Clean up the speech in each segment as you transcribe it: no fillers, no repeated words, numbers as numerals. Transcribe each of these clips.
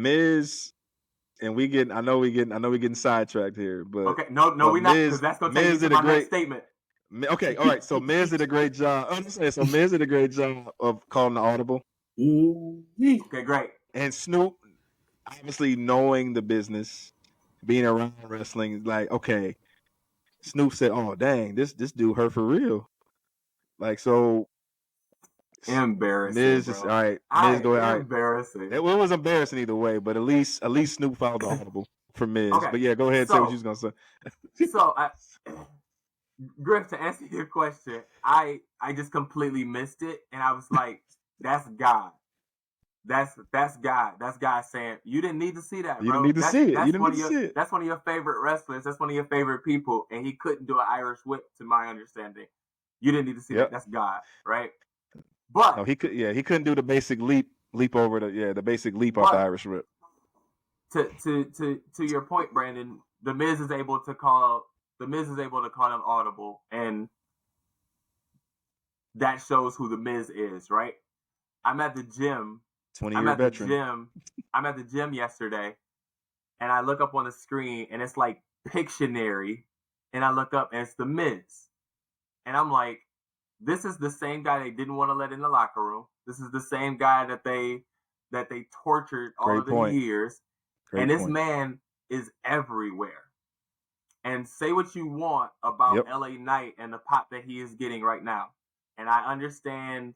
Miz, and I know we getting sidetracked here, but okay, no, we're not, because that's gonna take me to my next statement. Okay, all right. So Miz did a great job. So Miz did a great job of calling the audible. Okay, great. And Snoop, obviously knowing the business, being around wrestling, like, okay, Snoop said, "Oh, dang, this dude hurt for real." Like, so embarrassing. Miz is all right. Miz go ahead. Embarrassing. It was embarrassing either way, but at least Snoop filed the audible for Miz. Okay, but yeah, go ahead and say what you was gonna say. So Griff, to answer your question, I just completely missed it, and I was like, "That's God. That's God. That's God saying you didn't need to see that, bro. You didn't need to see it. You didn't need to see it. That's one of your favorite wrestlers. That's one of your favorite people, and he couldn't do an Irish whip, to my understanding. You didn't need to see that. That's God, right? But no, he couldn't do the basic leap over the basic leap off the Irish whip. To your point, Brandon, the Miz is able to call him audible, and that shows who the Miz is, right? I'm at the gym. 20-year veteran. I'm at the gym yesterday, and I look up on the screen, and it's like Pictionary, and I look up, and it's the Miz, and I'm like, this is the same guy they didn't want to let in the locker room. This is the same guy that they tortured all of the years, and this man is everywhere. And say what you want about LA Knight and the pop that he is getting right now, and I understand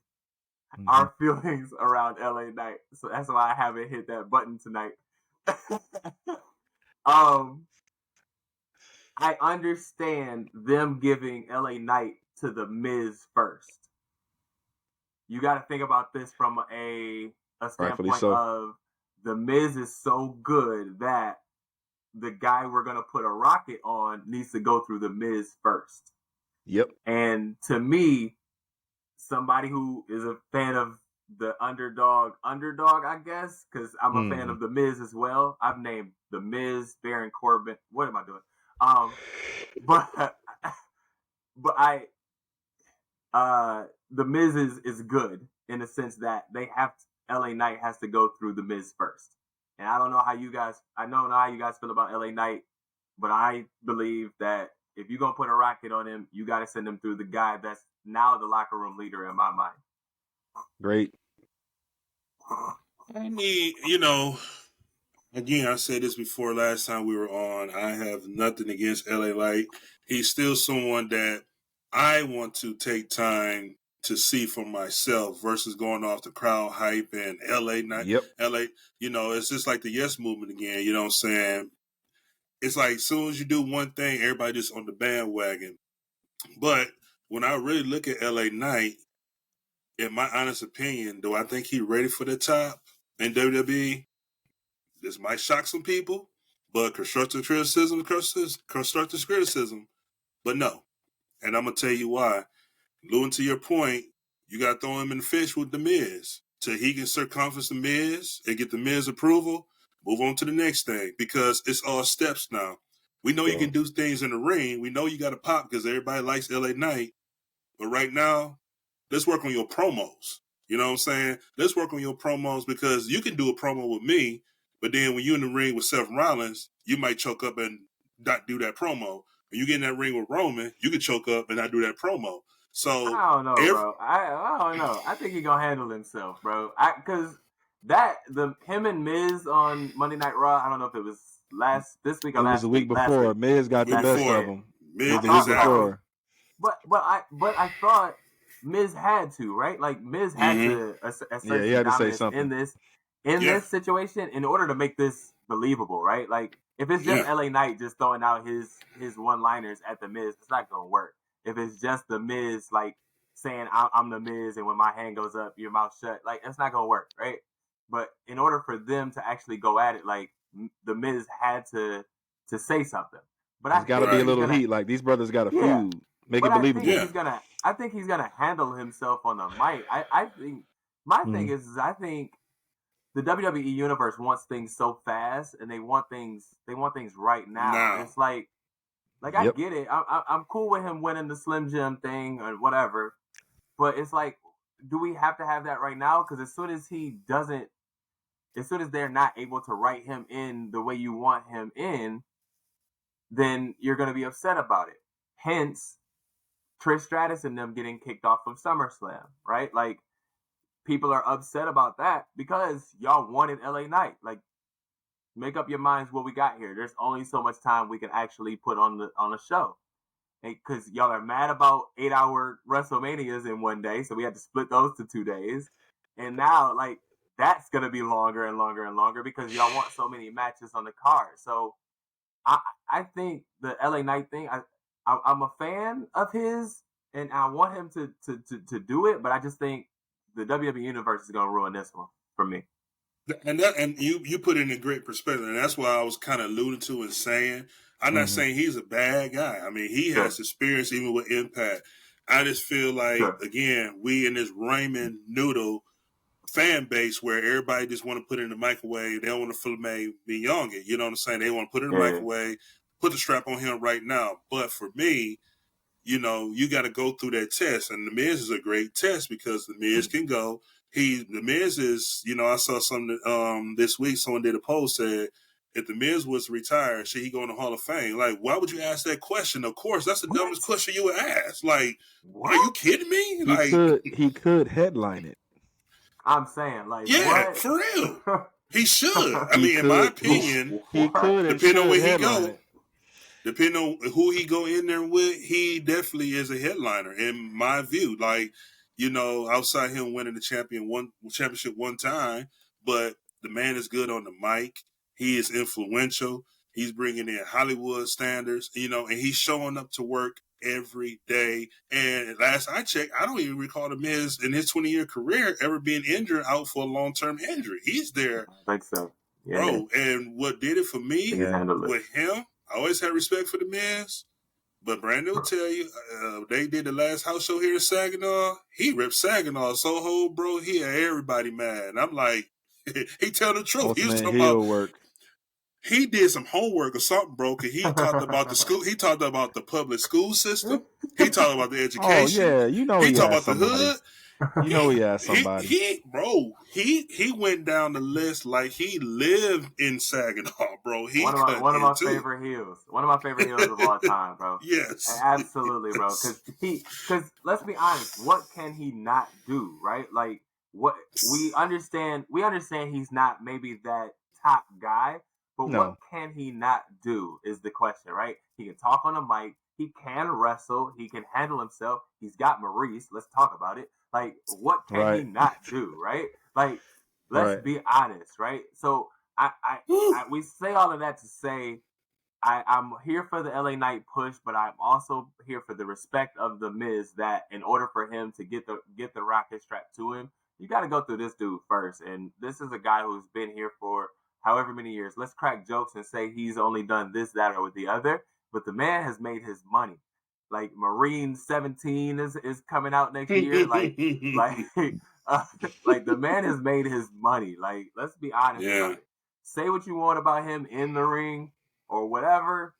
our feelings around LA Knight, so that's why I haven't hit that button tonight. I understand them giving LA Knight to the Miz first. You got to think about this from a standpoint of the Miz is so good that the guy we're going to put a rocket on needs to go through the Miz first. Yep. And to me, somebody who is a fan of the underdog, I guess, because I'm a fan of the Miz as well. I've named the Miz, Baron Corbin. What am I doing? The Miz is good in the sense that LA Knight has to go through the Miz first. And I don't know how you guys feel about LA Knight, but I believe that if you're going to put a rocket on him, you got to send him through the guy that's now the locker room leader in my mind. Great. I mean, again, I said this before last time we were on. I have nothing against LA Knight. He's still someone that I want to take time to see for myself versus going off the crowd hype and LA Knight. Yep. LA, it's just like the Yes Movement again. You know what I'm saying? It's like as soon as you do one thing, everybody just on the bandwagon. But when I really look at LA Knight, in my honest opinion, do I think he's ready for the top in WWE? This might shock some people, but constructive criticism. But no. And I'm going to tell you why. Lewin, to your point, you got to throw him in the fish with the Miz till he can circumference the Miz and get the Miz approval. Move on to the next thing because it's all steps now. We know you can do things in the ring. We know you got to pop because everybody likes LA Knight. But right now, let's work on your promos. You know what I'm saying? Let's work on your promos because you can do a promo with me, but then when you're in the ring with Seth Rollins, you might choke up and not do that promo. When you get in that ring with Roman, you can choke up and not do that promo. So I don't know, bro. I don't know. I think he's gonna handle himself, bro. Because him and Miz on Monday Night Raw. I don't know if it was this week or last week. It was a week before. Miz got the best of him. Miz before. But I thought Miz had to, right? Like Miz had to assert he had to say something in this situation in order to make this believable, right? Like if it's just LA Knight just throwing out his one-liners at the Miz, it's not gonna work. If it's just the Miz like saying I'm the Miz and when my hand goes up, your mouth shut, like it's not gonna work, right? But in order for them to actually go at it, like the Miz had to say something. But there's got to be a little heat. Like these brothers got a feud. Make it believable. I think he's gonna handle himself on the mic. I think my thing is I think the WWE universe wants things so fast, and they want things right now. It's like I get it. I'm cool with him winning the Slim Jim thing or whatever, but it's like, do we have to have that right now? Because as soon as he doesn't as soon as they're not able to write him in the way you want him in, then you're going to be upset about it. Hence, Trish Stratus and them getting kicked off of SummerSlam, right? Like, people are upset about that because y'all wanted LA Knight. Like, make up your minds what we got here. There's only so much time we can actually put on a show. Because y'all are mad about 8-hour WrestleManias in one day, so we had to split those to 2 days. And now, like, that's going to be longer and longer and longer because y'all want so many matches on the card. So I think the LA Knight thing, I'm a fan of his, and I want him to do it, but I just think the WWE Universe is going to ruin this one for me. And you put it in a great perspective, and that's why I was kind of alluding to and saying, I'm not saying he's a bad guy. I mean, he has experience even with Impact. I just feel like, again, we in this ramen noodle fan base where everybody just want to put it in the microwave. They don't want to filet mignon it. You know what I'm saying? They want to put it in the microwave, put the strap on him right now. But for me, you know, you got to go through that test. And The Miz is a great test because The Miz can go. The Miz is, you know, I saw something this week, someone did a post said, if The Miz was retired, should he go in the Hall of Fame? Like, why would you ask that question? Of course, that's the dumbest question you would ask. Like, are you kidding me? He could headline it. I'm saying, like, yeah, what? for real. He should. I mean, in my opinion, he could. Depending on where he go, depending on who he go in there with, he definitely is a headliner in my view. Like, you know, outside him winning the championship one time, but the man is good on the mic. He is influential. He's bringing in Hollywood standards, you know, and he's showing up to work every day. And last I checked, I don't even recall The Miz in his 20-year career ever being injured out for a long-term injury. He's there. I think so. Yeah, bro. And what did it for me with him, I always had respect for The Miz. But Brandon will tell you, they did the last house show here in Saginaw. He ripped Saginaw so whole, bro. He had everybody mad. And I'm like, he tell the truth. He was talking about work. He did some homework or something, bro. Cause he talked about the school. He talked about the public school system. He talked about the education. Oh yeah, you know he talked about the hood. You know he had somebody. He went down the list like he lived in Saginaw, bro. One of my favorite heels. One of my favorite heels of all time, bro. Yes, absolutely, bro. Because let's be honest, what can he not do, right? Like, what we understand he's not maybe that top guy, but what can he not do is the question, right? He can talk on a mic. He can wrestle. He can handle himself. He's got Maurice. Let's talk about it. Like, what can he not do, right? Like, let's be honest, right? So we say all of that to say I'm here for the LA Knight push, but I'm also here for the respect of The Miz, that in order for him to get the rocket strapped to him, you got to go through this dude first. And this is a guy who's been here for however many years. Let's crack jokes and say he's only done this, that, or the other, but the man has made his money. Like, Marine 17 is coming out next year. Like the man has made his money. Like, let's be honest about it. Say what you want about him in the ring or whatever,